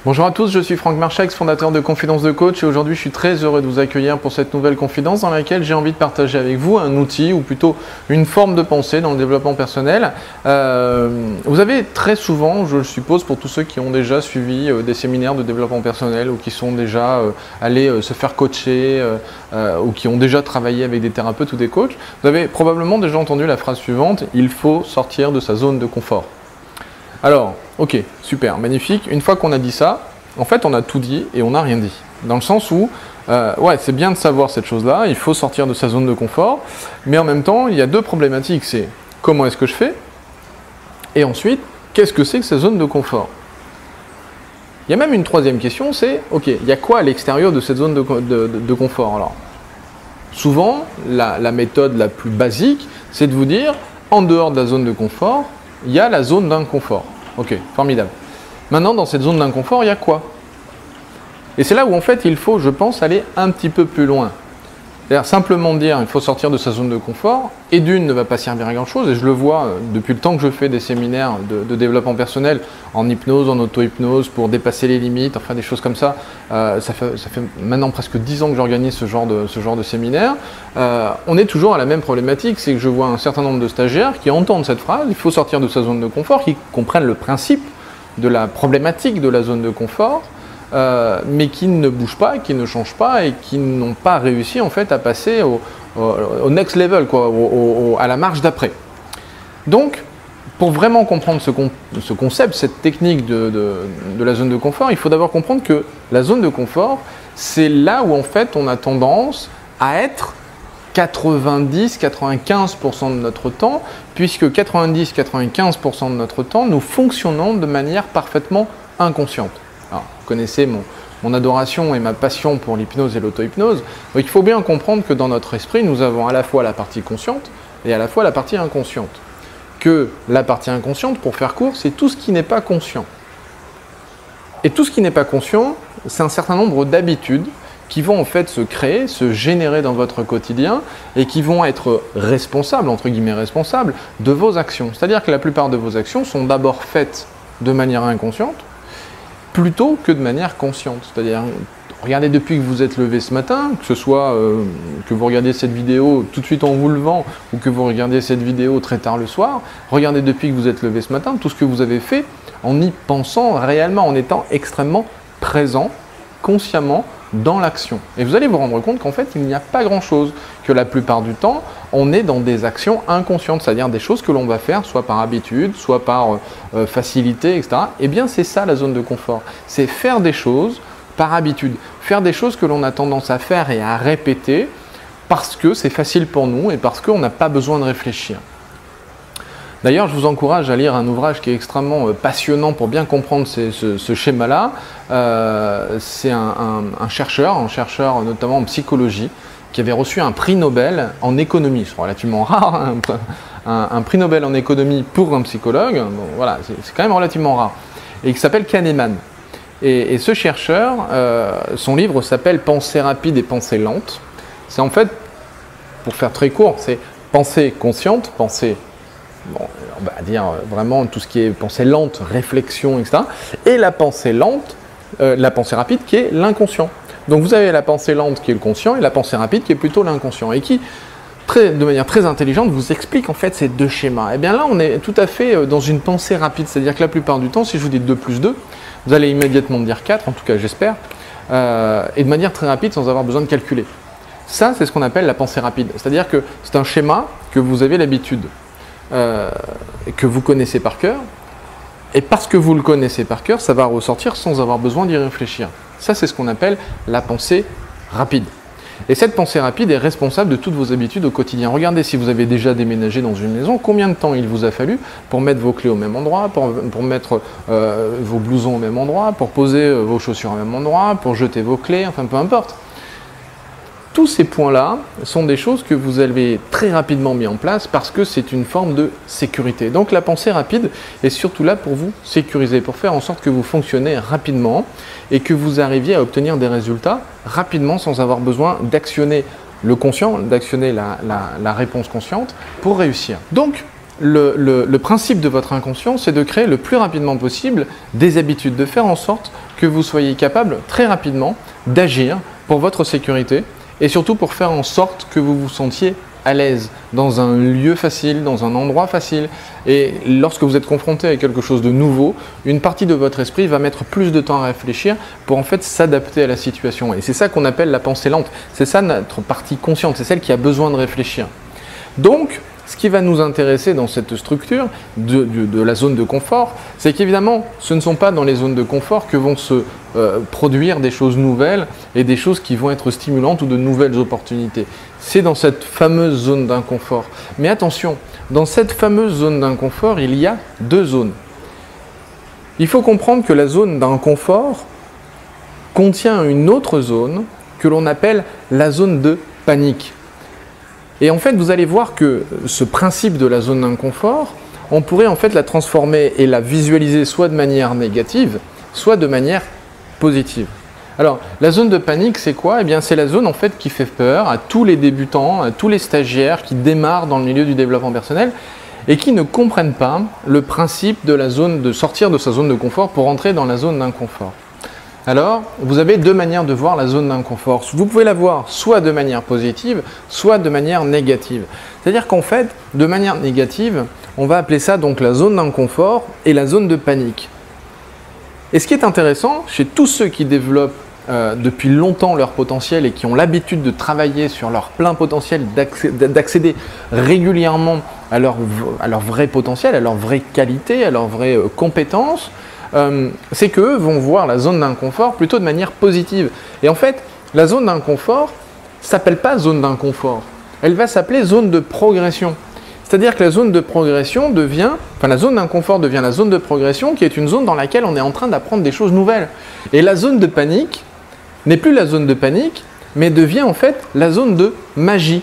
Bonjour à tous, je suis Franck Marchax, fondateur de Confidence de Coach et aujourd'hui je suis très heureux de vous accueillir pour cette nouvelle confidence dans laquelle j'ai envie de partager avec vous un outil ou plutôt une forme de pensée dans le développement personnel. Vous avez très souvent, je le suppose pour tous ceux qui ont déjà suivi des séminaires de développement personnel ou qui sont déjà allés se faire coacher ou qui ont déjà travaillé avec des thérapeutes ou des coachs, vous avez probablement déjà entendu la phrase suivante: il faut sortir de sa zone de confort. Alors, ok, super, magnifique. Une fois qu'on a dit ça, en fait, on a tout dit et on n'a rien dit. Dans le sens où, ouais, c'est bien de savoir cette chose-là, il faut sortir de sa zone de confort, mais en même temps, il y a deux problématiques. C'est comment est-ce que je fais? Et ensuite, qu'est-ce que c'est que cette zone de confort? Il y a même une troisième question, c'est, ok, il y a quoi à l'extérieur de cette zone de confort? Alors, souvent, la méthode la plus basique, c'est de vous dire, en dehors de la zone de confort, il y a la zone d'inconfort. Ok, formidable. Maintenant, dans cette zone d'inconfort, il y a quoi? Et c'est là où, en fait, il faut, je pense, aller un petit peu plus loin. C'est-à-dire simplement dire il faut sortir de sa zone de confort, et d'une ne va pas servir à grand-chose, et je le vois depuis le temps que je fais des séminaires de développement personnel en hypnose, en auto-hypnose, pour dépasser les limites, enfin des choses comme ça. Ça fait maintenant presque 10 ans que j'organise ce genre de séminaire. On est toujours à la même problématique, c'est que je vois un certain nombre de stagiaires qui entendent cette phrase, il faut sortir de sa zone de confort, qui comprennent le principe de la problématique de la zone de confort, mais qui ne bougent pas, qui ne changent pas et qui n'ont pas réussi en fait à passer au next level, quoi, à la marche d'après. Donc, pour vraiment comprendre ce concept, cette technique de la zone de confort, il faut d'abord comprendre que la zone de confort, c'est là où en fait on a tendance à être 90-95% de notre temps, puisque 90-95% de notre temps, nous fonctionnons de manière parfaitement inconsciente. Alors, vous connaissez mon adoration et ma passion pour l'hypnose et l'auto-hypnose. Donc il faut bien comprendre que dans notre esprit, nous avons à la fois la partie consciente et à la fois la partie inconsciente. Que la partie inconsciente, pour faire court, c'est tout ce qui n'est pas conscient. Et tout ce qui n'est pas conscient, c'est un certain nombre d'habitudes qui vont en fait se créer, se générer dans votre quotidien et qui vont être responsables, entre guillemets responsables, de vos actions. C'est-à-dire que la plupart de vos actions sont d'abord faites de manière inconsciente, plutôt que de manière consciente. C'est-à-dire, regardez depuis que vous êtes levé ce matin, que ce soit que vous regardiez cette vidéo tout de suite en vous levant ou que vous regardiez cette vidéo très tard le soir, regardez depuis que vous êtes levé ce matin, tout ce que vous avez fait en y pensant réellement, en étant extrêmement présent, consciemment, dans l'action. Et vous allez vous rendre compte qu'en fait, il n'y a pas grand-chose, que la plupart du temps, on est dans des actions inconscientes, c'est-à-dire des choses que l'on va faire, soit par habitude, soit par facilité, etc. Eh bien, c'est ça la zone de confort. C'est faire des choses par habitude, faire des choses que l'on a tendance à faire et à répéter parce que c'est facile pour nous et parce qu'on n'a pas besoin de réfléchir. D'ailleurs, je vous encourage à lire un ouvrage qui est extrêmement passionnant pour bien comprendre ce schéma-là. C'est un chercheur notamment en psychologie, qui avait reçu un prix Nobel en économie. C'est relativement rare, hein, un prix Nobel en économie pour un psychologue. Bon, voilà, c'est quand même relativement rare. Et qui s'appelle Kahneman. Et ce chercheur, son livre s'appelle « Pensée rapide et pensée lente ». C'est en fait, pour faire très court, c'est pensée consciente, pensée, bon, on va dire vraiment tout ce qui est pensée lente, réflexion, etc. Et la pensée lente, la pensée rapide qui est l'inconscient. Donc vous avez la pensée lente qui est le conscient et la pensée rapide qui est plutôt l'inconscient et qui, de manière très intelligente, vous explique en fait ces deux schémas. Et bien là, on est tout à fait dans une pensée rapide, c'est-à-dire que la plupart du temps, si je vous dis 2 plus 2, vous allez immédiatement me dire 4, en tout cas j'espère, et de manière très rapide sans avoir besoin de calculer. Ça, c'est ce qu'on appelle la pensée rapide. C'est-à-dire que c'est un schéma que vous avez l'habitude, que vous connaissez par cœur, et parce que vous le connaissez par cœur, ça va ressortir sans avoir besoin d'y réfléchir. Ça, c'est ce qu'on appelle la pensée rapide. Et cette pensée rapide est responsable de toutes vos habitudes au quotidien. Regardez si vous avez déjà déménagé dans une maison, combien de temps il vous a fallu pour mettre vos clés au même endroit, pour mettre vos blousons au même endroit, pour poser vos chaussures au même endroit, pour jeter vos clés, enfin peu importe. Tous ces points-là sont des choses que vous avez très rapidement mis en place parce que c'est une forme de sécurité. Donc la pensée rapide est surtout là pour vous sécuriser, pour faire en sorte que vous fonctionnez rapidement et que vous arriviez à obtenir des résultats rapidement sans avoir besoin d'actionner le conscient, d'actionner la réponse consciente pour réussir. Donc, le principe de votre inconscient, c'est de créer le plus rapidement possible des habitudes, de faire en sorte que vous soyez capable très rapidement d'agir pour votre sécurité et surtout pour faire en sorte que vous vous sentiez à l'aise, dans un lieu facile, dans un endroit facile. Et lorsque vous êtes confronté à quelque chose de nouveau, une partie de votre esprit va mettre plus de temps à réfléchir pour en fait s'adapter à la situation. Et c'est ça qu'on appelle la pensée lente. C'est ça notre partie consciente, c'est celle qui a besoin de réfléchir. Donc, ce qui va nous intéresser dans cette structure de la zone de confort, c'est qu'évidemment, ce ne sont pas dans les zones de confort que vont se produire des choses nouvelles et des choses qui vont être stimulantes ou de nouvelles opportunités. C'est dans cette fameuse zone d'inconfort. Mais attention, dans cette fameuse zone d'inconfort, il y a deux zones. Il faut comprendre que la zone d'inconfort contient une autre zone que l'on appelle la zone de panique. Et en fait, vous allez voir que ce principe de la zone d'inconfort, on pourrait en fait la transformer et la visualiser soit de manière négative, soit de manière positive. Alors, la zone de panique, c'est quoi? Eh bien, c'est la zone en fait qui fait peur à tous les débutants, à tous les stagiaires qui démarrent dans le milieu du développement personnel et qui ne comprennent pas le principe de la zone de sortir de sa zone de confort pour entrer dans la zone d'inconfort. Alors, vous avez deux manières de voir la zone d'inconfort. Vous pouvez la voir soit de manière positive, soit de manière négative. C'est-à-dire qu'en fait, de manière négative, on va appeler ça donc la zone d'inconfort et la zone de panique. Et ce qui est intéressant, chez tous ceux qui développent depuis longtemps leur potentiel et qui ont l'habitude de travailler sur leur plein potentiel, d'accéder régulièrement à leur vrai potentiel, à leur vraie qualité, à leur vraie compétence, c'est qu'eux vont voir la zone d'inconfort plutôt de manière positive. Et en fait, la zone d'inconfort ne s'appelle pas zone d'inconfort, elle va s'appeler zone de progression. C'est-à-dire que la zone de progression la zone d'inconfort devient la zone de progression qui est une zone dans laquelle on est en train d'apprendre des choses nouvelles. Et la zone de panique n'est plus la zone de panique, mais devient en fait la zone de magie.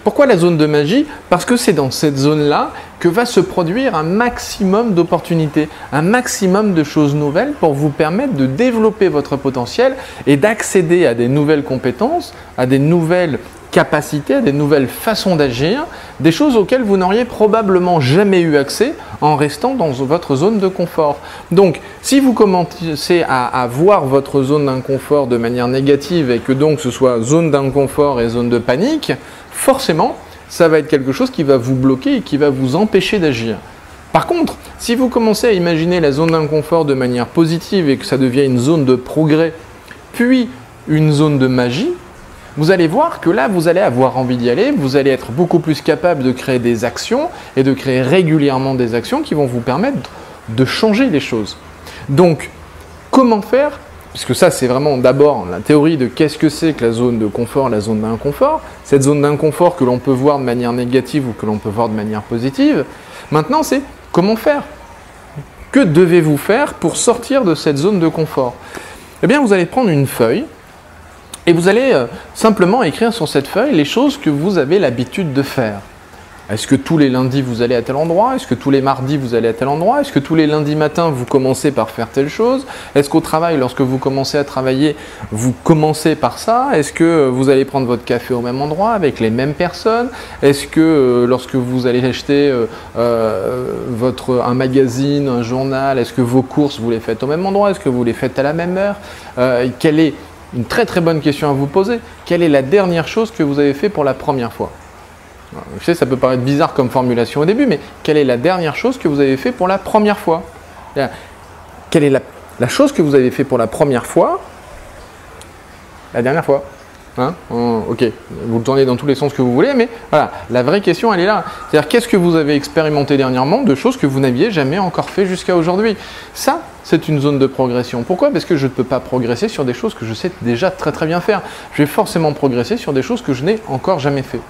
Pourquoi la zone de magie? Parce que c'est dans cette zone-là que va se produire un maximum d'opportunités, un maximum de choses nouvelles pour vous permettre de développer votre potentiel et d'accéder à des nouvelles compétences, à des nouvelles capacités, à des nouvelles façons d'agir, des choses auxquelles vous n'auriez probablement jamais eu accès en restant dans votre zone de confort. Donc, si vous commencez à voir votre zone d'inconfort de manière négative et que donc ce soit zone d'inconfort et zone de panique, forcément, ça va être quelque chose qui va vous bloquer et qui va vous empêcher d'agir. Par contre, si vous commencez à imaginer la zone d'inconfort de manière positive et que ça devient une zone de progrès, puis une zone de magie, vous allez voir que là, vous allez avoir envie d'y aller, vous allez être beaucoup plus capable de créer des actions et de créer régulièrement des actions qui vont vous permettre de changer les choses. Donc, comment faire? Puisque ça, c'est vraiment d'abord la théorie de qu'est-ce que c'est que la zone de confort, la zone d'inconfort. Cette zone d'inconfort que l'on peut voir de manière négative ou que l'on peut voir de manière positive. Maintenant, c'est comment faire? Que devez-vous faire pour sortir de cette zone de confort? Eh bien, vous allez prendre une feuille et vous allez simplement écrire sur cette feuille les choses que vous avez l'habitude de faire. Est-ce que tous les lundis vous allez à tel endroit? Est-ce que tous les mardis vous allez à tel endroit? Est-ce que tous les lundis matins vous commencez par faire telle chose? Est-ce qu'au travail, lorsque vous commencez à travailler, vous commencez par ça? Est-ce que vous allez prendre votre café au même endroit avec les mêmes personnes? Est-ce que lorsque vous allez acheter un magazine, un journal, est-ce que vos courses vous les faites au même endroit? Est-ce que vous les faites à la même heure? Quelle est une très très bonne question à vous poser? Quelle est la dernière chose que vous avez fait pour la première fois? Je sais, ça peut paraître bizarre comme formulation au début, mais quelle est la dernière chose que vous avez fait pour la première fois? Quelle est la chose que vous avez fait pour la première fois la dernière fois? Ok, vous le tournez dans tous les sens que vous voulez, mais voilà, la vraie question, elle est là. C'est-à-dire, qu'est-ce que vous avez expérimenté dernièrement de choses que vous n'aviez jamais encore fait jusqu'à aujourd'hui? Ça, c'est une zone de progression. Pourquoi? Parce que je ne peux pas progresser sur des choses que je sais déjà très très bien faire. Je vais forcément progresser sur des choses que je n'ai encore jamais fait.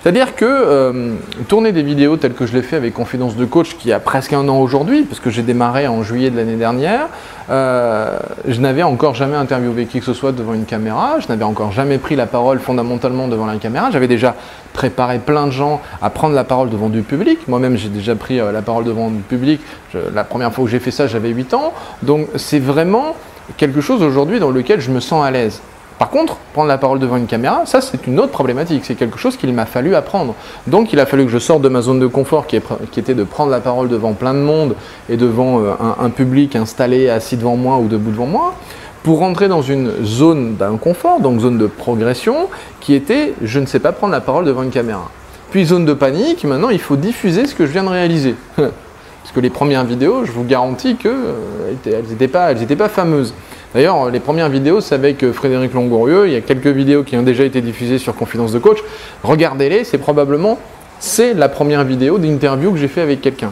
C'est-à-dire que tourner des vidéos telles que je l'ai fait avec Confidence de Coach, qui a presque un an aujourd'hui, parce que j'ai démarré en juillet de l'année dernière, je n'avais encore jamais interviewé qui que ce soit devant une caméra, je n'avais encore jamais pris la parole fondamentalement devant la caméra, j'avais déjà préparé plein de gens à prendre la parole devant du public, moi-même j'ai déjà pris la parole devant du public, la première fois que j'ai fait ça j'avais 8 ans, donc c'est vraiment quelque chose aujourd'hui dans lequel je me sens à l'aise. Par contre, prendre la parole devant une caméra, ça c'est une autre problématique, c'est quelque chose qu'il m'a fallu apprendre. Donc il a fallu que je sorte de ma zone de confort qui était de prendre la parole devant plein de monde et devant un public installé, assis devant moi ou debout devant moi, pour rentrer dans une zone d'inconfort, donc zone de progression, qui était je ne sais pas prendre la parole devant une caméra. Puis zone de panique, maintenant il faut diffuser ce que je viens de réaliser. Parce que les premières vidéos, je vous garantis qu'elles n'étaient pas fameuses. D'ailleurs, les premières vidéos, c'est avec Frédéric Longourieux. Il y a quelques vidéos qui ont déjà été diffusées sur Confidence de Coach. Regardez-les, c'est la première vidéo d'interview que j'ai fait avec quelqu'un.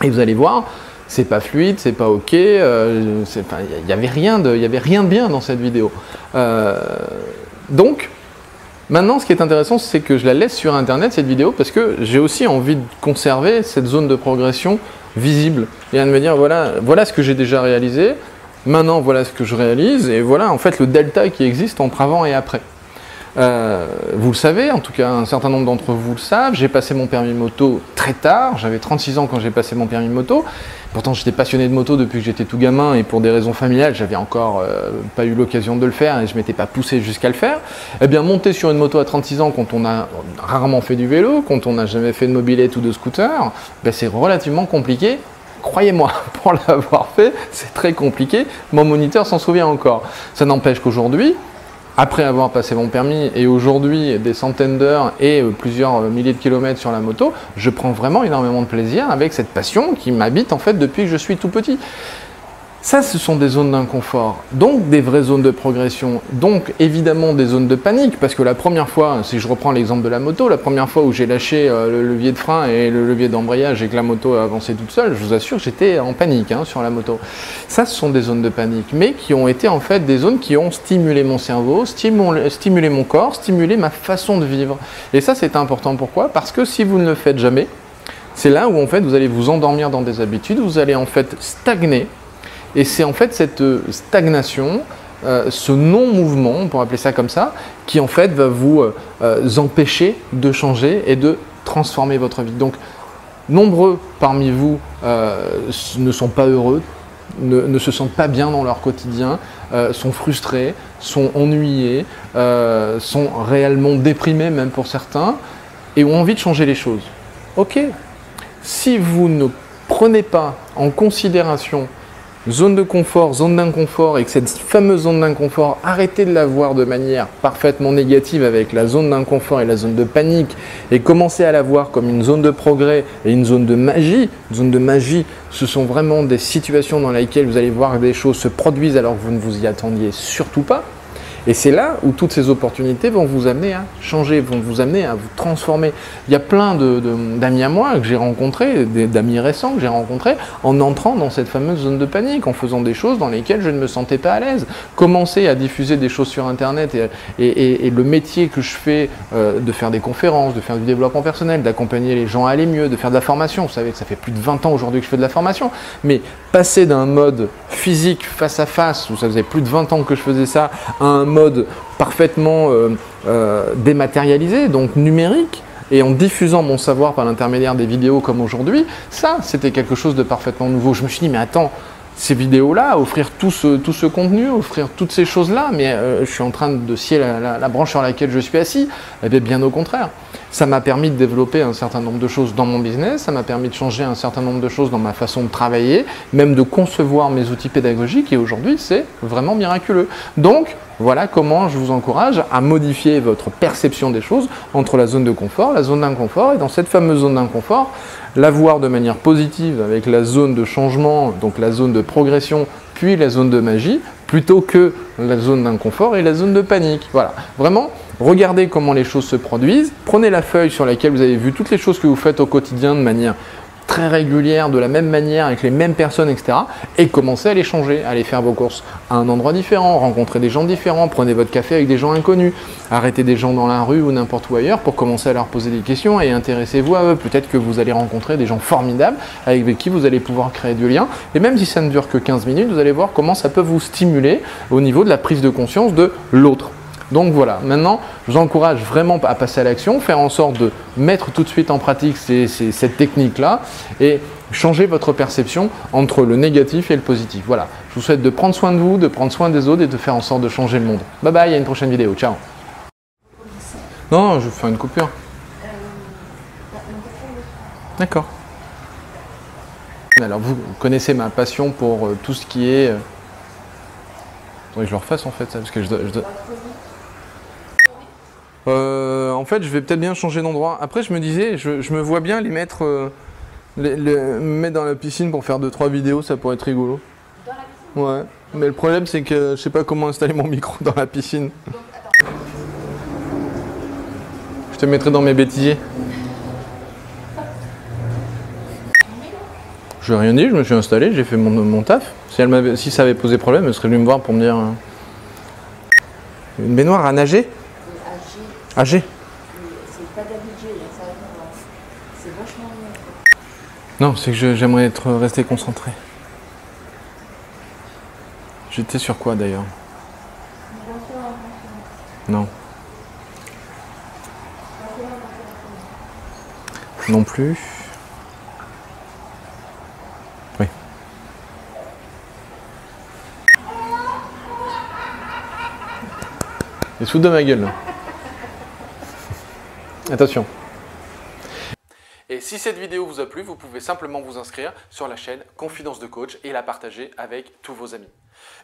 Et vous allez voir, c'est pas fluide, c'est pas ok. Il y avait rien de bien dans cette vidéo. Donc, maintenant, ce qui est intéressant, c'est que je la laisse sur Internet, cette vidéo, parce que j'ai aussi envie de conserver cette zone de progression visible et de me dire, voilà ce que j'ai déjà réalisé. Maintenant, voilà ce que je réalise et voilà en fait le delta qui existe entre avant et après. Vous le savez, en tout cas un certain nombre d'entre vous le savent, j'ai passé mon permis moto très tard, j'avais 36 ans quand j'ai passé mon permis moto. Pourtant j'étais passionné de moto depuis que j'étais tout gamin et pour des raisons familiales, j'avais encore pas eu l'occasion de le faire et je m'étais pas poussé jusqu'à le faire. Eh bien monter sur une moto à 36 ans quand on a rarement fait du vélo, quand on n'a jamais fait de mobilette ou de scooter, ben, c'est relativement compliqué. Croyez-moi, pour l'avoir fait, c'est très compliqué. Mon moniteur s'en souvient encore. Ça n'empêche qu'aujourd'hui, après avoir passé mon permis et aujourd'hui des centaines d'heures et plusieurs milliers de kilomètres sur la moto, je prends vraiment énormément de plaisir avec cette passion qui m'habite en fait depuis que je suis tout petit. Ça, ce sont des zones d'inconfort, donc des vraies zones de progression, donc évidemment des zones de panique, parce que la première fois, si je reprends l'exemple de la moto, la première fois où j'ai lâché le levier de frein et le levier d'embrayage et que la moto a avancé toute seule, je vous assure, j'étais en panique sur la moto. Ça, ce sont des zones de panique, mais qui ont été en fait des zones qui ont stimulé mon cerveau, stimulé mon corps, stimulé ma façon de vivre. Et ça, c'est important. Pourquoi? Parce que si vous ne le faites jamais, c'est là où en fait vous allez vous endormir dans des habitudes, vous allez en fait stagner. Et c'est en fait cette stagnation, ce non-mouvement, on pourrait appeler ça comme ça, qui en fait va vous empêcher de changer et de transformer votre vie. Donc, nombreux parmi vous ne sont pas heureux, ne se sentent pas bien dans leur quotidien, sont frustrés, sont ennuyés, sont réellement déprimés même pour certains, et ont envie de changer les choses. Ok, si vous ne prenez pas en considération zone de confort, zone d'inconfort, et que cette fameuse zone d'inconfort, arrêtez de la voir de manière parfaitement négative avec la zone d'inconfort et la zone de panique, et commencez à la voir comme une zone de progrès et une zone de magie. Une zone de magie, ce sont vraiment des situations dans lesquelles vous allez voir que des choses se produisent alors que vous ne vous y attendiez surtout pas. Et c'est là où toutes ces opportunités vont vous amener à changer, vont vous amener à vous transformer. Il y a plein d'amis à moi que j'ai rencontrés, d'amis récents que j'ai rencontrés, en entrant dans cette fameuse zone de panique, en faisant des choses dans lesquelles je ne me sentais pas à l'aise. Commencer à diffuser des choses sur Internet et le métier que je fais, de faire des conférences, de faire du développement personnel, d'accompagner les gens à aller mieux, de faire de la formation. Vous savez que ça fait plus de 20 ans aujourd'hui que je fais de la formation. Mais passer d'un mode physique face à face, où ça faisait plus de 20 ans que je faisais ça, à un mode parfaitement dématérialisé, donc numérique, et en diffusant mon savoir par l'intermédiaire des vidéos comme aujourd'hui, ça c'était quelque chose de parfaitement nouveau. Je me suis dit mais attends, ces vidéos-là, offrir tout ce contenu, offrir toutes ces choses-là, mais je suis en train de scier la branche sur laquelle je suis assis. Eh bien au contraire. Ça m'a permis de développer un certain nombre de choses dans mon business, ça m'a permis de changer un certain nombre de choses dans ma façon de travailler, même de concevoir mes outils pédagogiques, et aujourd'hui c'est vraiment miraculeux. Donc voilà comment je vous encourage à modifier votre perception des choses entre la zone de confort, la zone d'inconfort, et dans cette fameuse zone d'inconfort, la voir de manière positive avec la zone de changement, donc la zone de progression, puis la zone de magie, plutôt que la zone d'inconfort et la zone de panique. Voilà, vraiment, regardez comment les choses se produisent, prenez la feuille sur laquelle vous avez vu toutes les choses que vous faites au quotidien de manière très régulière, de la même manière, avec les mêmes personnes, etc. Et commencez à les changer, à aller faire vos courses à un endroit différent, rencontrer des gens différents, prenez votre café avec des gens inconnus, arrêtez des gens dans la rue ou n'importe où ailleurs pour commencer à leur poser des questions et intéressez-vous à eux. Peut-être que vous allez rencontrer des gens formidables avec qui vous allez pouvoir créer du lien. Et même si ça ne dure que 15 minutes, vous allez voir comment ça peut vous stimuler au niveau de la prise de conscience de l'autre. Donc voilà, maintenant, je vous encourage vraiment à passer à l'action, faire en sorte de mettre tout de suite en pratique cette technique-là et Changez votre perception entre le négatif et le positif. Voilà, je vous souhaite de prendre soin de vous, de prendre soin des autres et de faire en sorte de changer le monde. Bye bye, à une prochaine vidéo, ciao. Non, je vais faire une coupure. D'accord. Alors vous connaissez ma passion pour tout ce qui est... Faudrait que je le refasse en fait, ça, parce que je dois... En fait, je vais peut-être bien changer d'endroit. Après, je me disais, je me vois bien les mettre, me mettre dans la piscine pour faire 2-3 vidéos, ça pourrait être rigolo. Dans la piscine ? Ouais. Mais le problème, c'est que je sais pas comment installer mon micro dans la piscine. Donc, attends. Je te mettrai dans mes bêtisiers. Je n'ai rien dit, je me suis installé, j'ai fait mon taf. Si ça avait posé problème, elle serait venue me voir pour me dire... Une baignoire à nager ? AG. C'est pas d'habitude, c'est vachement bien. Non, c'est que j'aimerais rester concentré. J'étais sur quoi d'ailleurs? Non. Non plus. Oui. Il se fout de ma gueule là. Attention. Et si cette vidéo vous a plu, vous pouvez simplement vous inscrire sur la chaîne Confidence de Coach et la partager avec tous vos amis.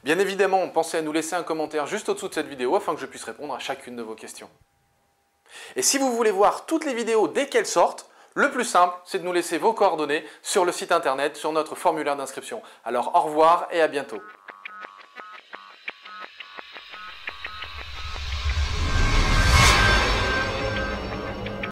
Bien évidemment, pensez à nous laisser un commentaire juste au-dessous de cette vidéo afin que je puisse répondre à chacune de vos questions. Et si vous voulez voir toutes les vidéos dès qu'elles sortent, le plus simple, c'est de nous laisser vos coordonnées sur le site internet, sur notre formulaire d'inscription. Alors au revoir et à bientôt.